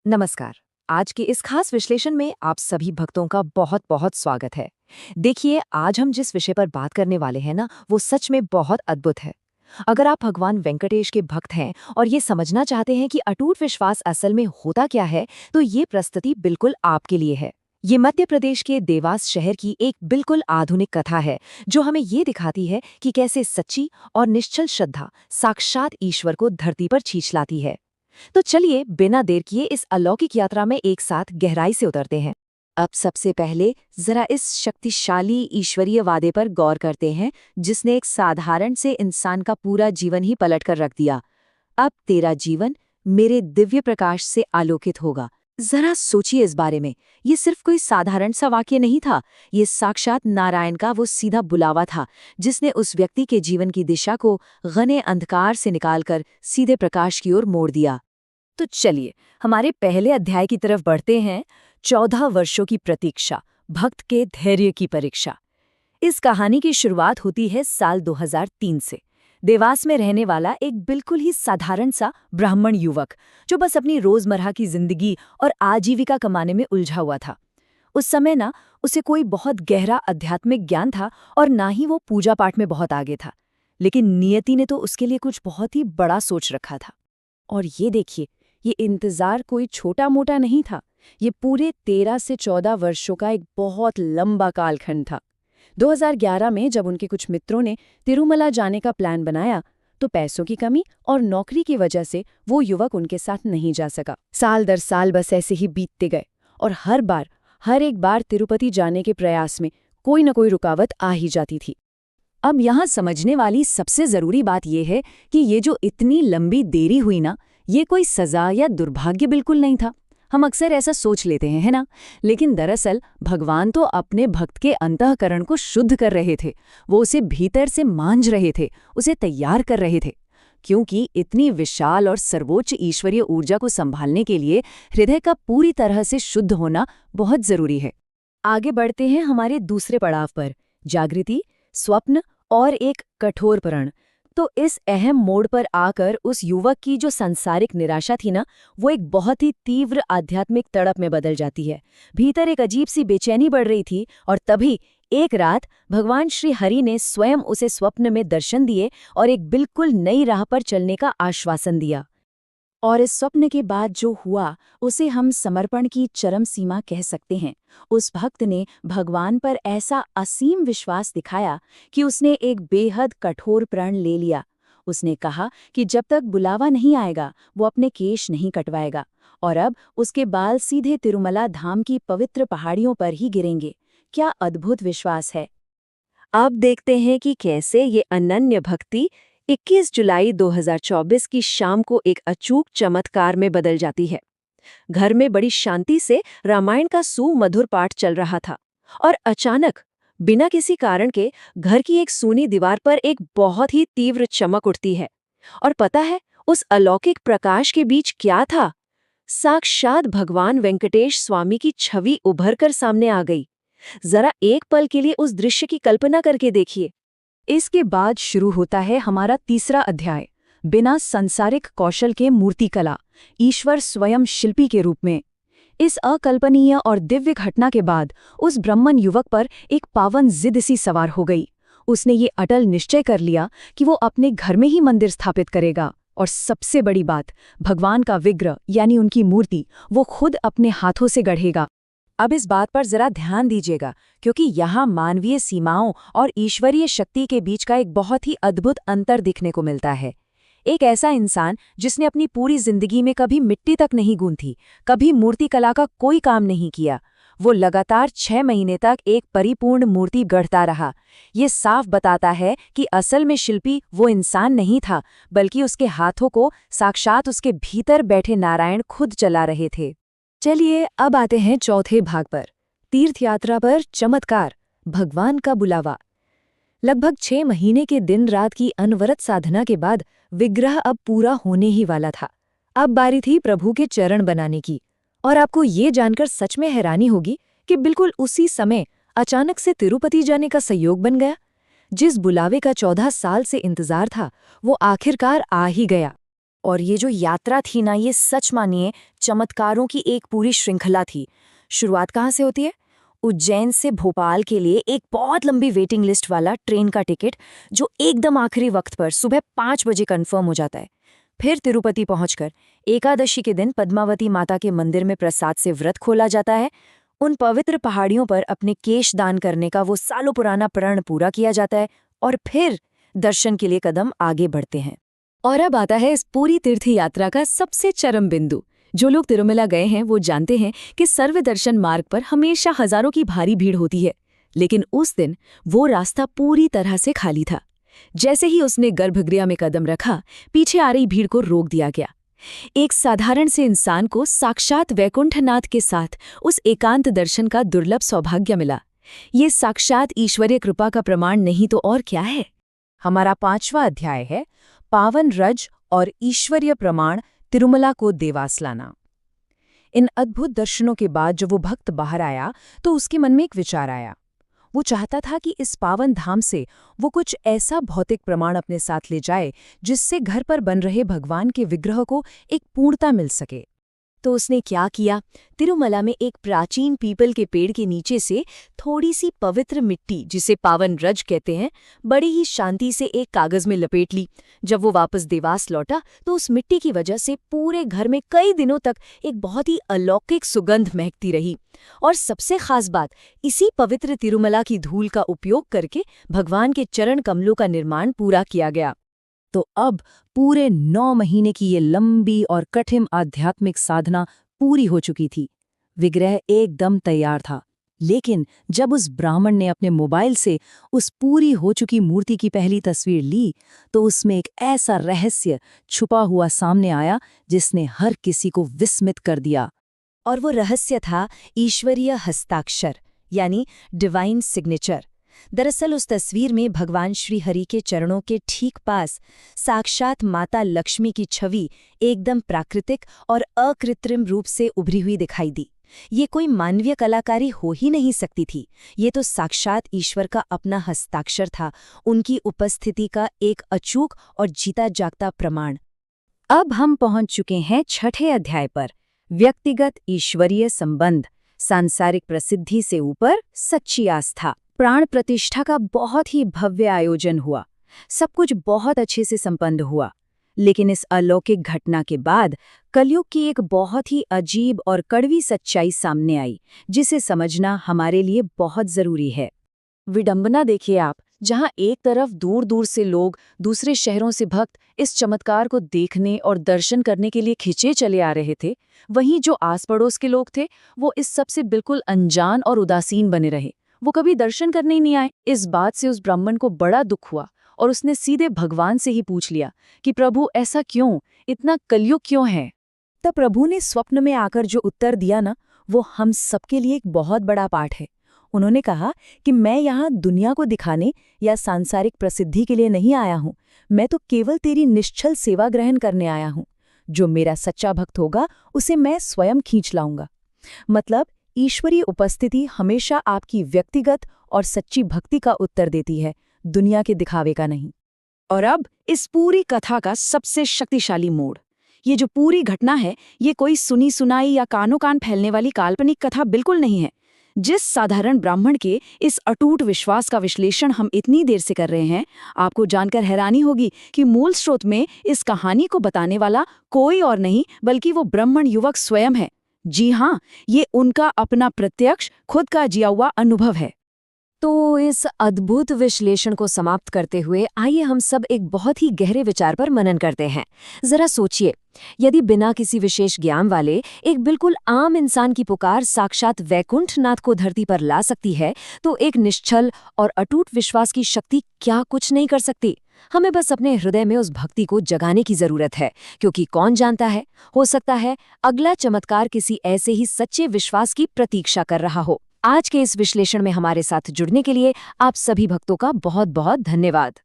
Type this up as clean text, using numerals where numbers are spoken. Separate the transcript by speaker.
Speaker 1: नमस्कार। आज के इस खास विश्लेषण में आप सभी भक्तों का बहुत बहुत स्वागत है। देखिए, आज हम जिस विषय पर बात करने वाले हैं ना, वो सच में बहुत अद्भुत है। अगर आप भगवान वेंकटेश के भक्त हैं और ये समझना चाहते हैं कि अटूट विश्वास असल में होता क्या है, तो ये प्रस्तुति बिल्कुल आपके लिए है। ये मध्य प्रदेश के देवास शहर की एक बिल्कुल आधुनिक कथा है, जो हमें ये दिखाती है कि कैसे सच्ची और निश्चल श्रद्धा साक्षात ईश्वर को धरती पर खींच लाती है। तो चलिए बिना देर किए इस अलौकिक यात्रा में एक साथ गहराई से उतरते हैं। अब सबसे पहले जरा इस शक्तिशाली ईश्वरीय वादे पर गौर करते हैं, जिसने एक साधारण से इंसान का पूरा जीवन ही पलट कर रख दिया। अब तेरा जीवन मेरे दिव्य प्रकाश से आलोकित होगा। जरा सोचिए इस बारे में। ये सिर्फ कोई साधारण सा वाक्य नहीं था, ये साक्षात नारायण का वो सीधा बुलावा था, जिसने उस व्यक्ति के जीवन की दिशा को घने अंधकार से निकालकर सीधे प्रकाश की ओर मोड़ दिया। तो चलिए हमारे पहले अध्याय की तरफ बढ़ते हैं। 14 वर्षों की प्रतीक्षा, भक्त के धैर्य की परीक्षा। इस कहानी की शुरुआत होती है साल 2003 से। देवास में रहने वाला एक बिल्कुल ही साधारण सा ब्राह्मण युवक, जो बस अपनी रोजमर्रा की जिंदगी और आजीविका कमाने में उलझा हुआ था। उस समय ना उसे कोई बहुत गहरा आध्यात्मिक ज्ञान था और ना ही वो पूजा पाठ में बहुत आगे था। लेकिन नियति ने तो उसके लिए कुछ बहुत ही बड़ा सोच रखा था। और ये देखिए, ये इंतजार कोई छोटा मोटा नहीं था। ये पूरे 13 से 14 वर्षों का एक बहुत लंबा कालखंड था। 2011 में जब उनके कुछ मित्रों ने तिरुमला जाने का प्लान बनाया, तो पैसों की कमी और नौकरी की वजह से वो युवक उनके साथ नहीं जा सका। साल दर साल बस ऐसे ही बीतते गए और हर एक बार तिरुपति जाने के प्रयास में कोई न कोई रुकावट आ ही जाती थी। अब यहाँ समझने वाली सबसे जरूरी बात यह है कि ये जो इतनी लंबी देरी हुई ना, ये कोई सजा या दुर्भाग्य बिल्कुल नहीं था। हम अक्सर ऐसा सोच लेते हैं, है ना? लेकिन दरअसल भगवान तो अपने भक्त के अंतःकरण को शुद्ध कर रहे थे। वो उसे भीतर से मांझ रहे थे, उसे तैयार कर रहे थे। क्योंकि इतनी विशाल और सर्वोच्च ईश्वरीय ऊर्जा को संभालने के लिए हृदय का पूरी तरह से शुद्ध होना बहुत जरूरी है। आगे बढ़ते हैं हमारे दूसरे पड़ाव पर, जागृति, स्वप्न और एक कठोर प्रण। तो इस अहम मोड़ पर आकर उस युवक की जो सांसारिक निराशा थी ना, वो एक बहुत ही तीव्र आध्यात्मिक तड़प में बदल जाती है। भीतर एक अजीब सी बेचैनी बढ़ रही थी और तभी एक रात भगवान श्री हरि ने स्वयं उसे स्वप्न में दर्शन दिए और एक बिल्कुल नई राह पर चलने का आश्वासन दिया। और इस स्वप्न के बाद जो हुआ, उसे हम समर्पण की चरम सीमा कह सकते हैं। उस भक्त ने भगवान पर ऐसा असीम विश्वास दिखाया कि उसने एक बेहद कठोर प्रण ले लिया। उसने कहा कि जब तक बुलावा नहीं आएगा, वो अपने केश नहीं कटवाएगा और अब उसके बाल सीधे तिरुमला धाम की पवित्र पहाड़ियों पर ही गिरेंगे। क्या अद्भुत विश्वास है! अब देखते हैं कि कैसे ये अनन्य भक्ति 21 जुलाई 2024 की शाम को एक अचूक चमत्कार में बदल जाती है। घर में बड़ी शांति से रामायण का सुमधुर पाठ चल रहा था और अचानक, बिना किसी कारण के, घर की एक सूनी दीवार पर एक बहुत ही तीव्र चमक उठती है। और पता है, उस अलौकिक प्रकाश के बीच क्या था? साक्षात भगवान वेंकटेश स्वामी की छवि उभर कर सामने आ गई। जरा एक पल के लिए उस दृश्य की कल्पना करके देखिए। इसके बाद शुरू होता है हमारा तीसरा अध्याय, बिना सांसारिक कौशल के मूर्तिकला, ईश्वर स्वयं शिल्पी के रूप में। इस अकल्पनीय और दिव्य घटना के बाद उस ब्राह्मण युवक पर एक पावन जिद सी सवार हो गई। उसने ये अटल निश्चय कर लिया कि वो अपने घर में ही मंदिर स्थापित करेगा और सबसे बड़ी बात, भगवान का विग्रह यानी उनकी मूर्ति वो खुद अपने हाथों से गढ़ेगा। अब इस बात पर जरा ध्यान दीजिएगा, क्योंकि यहाँ मानवीय सीमाओं और ईश्वरीय शक्ति के बीच का एक बहुत ही अद्भुत अंतर दिखने को मिलता है। एक ऐसा इंसान जिसने अपनी पूरी जिंदगी में कभी मिट्टी तक नहीं गूंथी, कभी मूर्तिकला का कोई काम नहीं किया, वो लगातार 6 महीने तक एक परिपूर्ण मूर्ति गढ़ता रहा। ये साफ बताता है कि असल में शिल्पी वो इंसान नहीं था, बल्कि उसके हाथों को साक्षात उसके भीतर बैठे नारायण खुद चला रहे थे। चलिए अब आते हैं चौथे भाग पर, तीर्थ यात्रा पर चमत्कार, भगवान का बुलावा। लगभग 6 महीने के दिन रात की अनवरत साधना के बाद विग्रह अब पूरा होने ही वाला था। अब बारी थी प्रभु के चरण बनाने की। और आपको ये जानकर सच में हैरानी होगी कि बिल्कुल उसी समय अचानक से तिरुपति जाने का संयोग बन गया। जिस बुलावे का 14 साल से इंतजार था, वो आखिरकार आ ही गया। और ये जो यात्रा थी ना, ये सच मानिए चमत्कारों की एक पूरी श्रृंखला थी। शुरुआत कहाँ से होती है? उज्जैन से भोपाल के लिए एक बहुत लंबी वेटिंग लिस्ट वाला ट्रेन का टिकट जो एकदम आखिरी वक्त पर सुबह 5 बजे कंफर्म हो जाता है। फिर तिरुपति पहुंचकर एकादशी के दिन पद्मावती माता के मंदिर में प्रसाद से व्रत खोला जाता है। उन पवित्र पहाड़ियों पर अपने केश दान करने का वो सालों पुराना प्रण पूरा किया जाता है और फिर दर्शन के लिए कदम आगे बढ़ते हैं। और अब आता है इस पूरी तीर्थ यात्रा का सबसे चरम बिंदु। जो लोग तिरुमला गए हैं वो जानते हैं कि सर्व दर्शन मार्ग पर हमेशा हजारों की भारी भीड़ होती है, लेकिन उस दिन वो रास्ता पूरी तरह से खाली था। जैसे ही उसने गर्भगृह में कदम रखा, पीछे आ रही भीड़ को रोक दिया गया। एक साधारण से इंसान को साक्षात वैकुंठनाथ के साथ उस एकांत दर्शन का दुर्लभ सौभाग्य मिला। ये साक्षात ईश्वरीय कृपा का प्रमाण नहीं तो और क्या है? हमारा 5वां अध्याय है पावन रज और ईश्वरीय प्रमाण, तिरुमला को देवास लाना। इन अद्भुत दर्शनों के बाद जब वो भक्त बाहर आया तो उसके मन में एक विचार आया। वो चाहता था कि इस पावन धाम से वो कुछ ऐसा भौतिक प्रमाण अपने साथ ले जाए जिससे घर पर बन रहे भगवान के विग्रह को एक पूर्णता मिल सके। तो उसने क्या किया? तिरुमला में एक प्राचीन पीपल के पेड़ के नीचे से थोड़ी सी पवित्र मिट्टी, जिसे पावन रज कहते हैं, बड़ी ही शांति से एक कागज में लपेट ली। जब वो वापस देवास लौटा तो उस मिट्टी की वजह से पूरे घर में कई दिनों तक एक बहुत ही अलौकिक सुगंध महकती रही। और सबसे खास बात, इसी पवित्र तिरुमला की धूल का उपयोग करके भगवान के चरण कमलों का निर्माण पूरा किया गया। तो अब पूरे 9 महीने की ये लंबी और कठिन आध्यात्मिक साधना पूरी हो चुकी थी। विग्रह एकदम तैयार था, लेकिन जब उस ब्राह्मण ने अपने मोबाइल से उस पूरी हो चुकी मूर्ति की पहली तस्वीर ली तो उसमें एक ऐसा रहस्य छुपा हुआ सामने आया जिसने हर किसी को विस्मित कर दिया। और वो रहस्य था ईश्वरीय हस्ताक्षर, यानी डिवाइन सिग्नेचर। दरअसल उस तस्वीर में भगवान श्री हरि के चरणों के ठीक पास साक्षात माता लक्ष्मी की छवि एकदम प्राकृतिक और अकृत्रिम रूप से उभरी हुई दिखाई दी। ये कोई मानवीय कलाकारी हो ही नहीं सकती थी। ये तो साक्षात ईश्वर का अपना हस्ताक्षर था, उनकी उपस्थिति का एक अचूक और जीता जागता प्रमाण। अब हम पहुंच चुके हैं 6ठे अध्याय पर, व्यक्तिगत ईश्वरीय संबंध, सांसारिक प्रसिद्धि से ऊपर सच्ची आस्था। प्राण प्रतिष्ठा का बहुत ही भव्य आयोजन हुआ, सब कुछ बहुत अच्छे से संपन्न हुआ। लेकिन इस अलौकिक घटना के बाद कलयुग की एक बहुत ही अजीब और कड़वी सच्चाई सामने आई, जिसे समझना हमारे लिए बहुत जरूरी है। विडंबना देखिए आप, जहां एक तरफ दूर दूर से लोग, दूसरे शहरों से भक्त इस चमत्कार को देखने और दर्शन करने के लिए खिंचे चले आ रहे थे, वहीं जो आस पड़ोस के लोग थे वो इस सब से बिल्कुल अनजान और उदासीन बने रहे। वो कभी दर्शन करने ही नहीं आए। इस बात से उस ब्राह्मण को बड़ा दुख हुआ और उसने सीधे भगवान से ही पूछ लिया कि प्रभु, ऐसा क्यों, इतना कलयुग क्यों है? तब प्रभु ने स्वप्न में आकर जो उत्तर दिया ना, वो हम सबके लिए एक बहुत बड़ा पाठ है। उन्होंने कहा कि मैं यहाँ दुनिया को दिखाने या सांसारिक प्रसिद्धि के लिए नहीं आया हूँ, मैं तो केवल तेरी निश्चल सेवा ग्रहण करने आया हूँ। जो मेरा सच्चा भक्त होगा उसे मैं स्वयं खींच लाऊंगा। मतलब ईश्वरीय उपस्थिति हमेशा आपकी व्यक्तिगत और सच्ची भक्ति का उत्तर देती है, दुनिया के दिखावे का नहीं। और अब इस पूरी कथा का सबसे शक्तिशाली मोड़। ये जो पूरी घटना है, ये कोई सुनी सुनाई या कानों कान फैलने वाली काल्पनिक कथा बिल्कुल नहीं है। जिस साधारण ब्राह्मण के इस अटूट विश्वास का विश्लेषण हम इतनी देर से कर रहे हैं, आपको जानकर हैरानी होगी कि मूल स्रोत में इस कहानी को बताने वाला कोई और नहीं बल्कि वो ब्राह्मण युवक स्वयं है। जी हाँ, ये उनका अपना प्रत्यक्ष खुद का जिया हुआ अनुभव है। तो इस अद्भुत विश्लेषण को समाप्त करते हुए आइए हम सब एक बहुत ही गहरे विचार पर मनन करते हैं। जरा सोचिए, यदि बिना किसी विशेष ज्ञान वाले एक बिल्कुल आम इंसान की पुकार साक्षात वैकुंठनाथ को धरती पर ला सकती है, तो एक निश्चल और अटूट विश्वास की शक्ति क्या कुछ नहीं कर सकती। हमें बस अपने हृदय में उस भक्ति को जगाने की जरूरत है, क्योंकि कौन जानता है, हो सकता है अगला चमत्कार किसी ऐसे ही सच्चे विश्वास की प्रतीक्षा कर रहा हो। आज के इस विश्लेषण में हमारे साथ जुड़ने के लिए आप सभी भक्तों का बहुत बहुत धन्यवाद।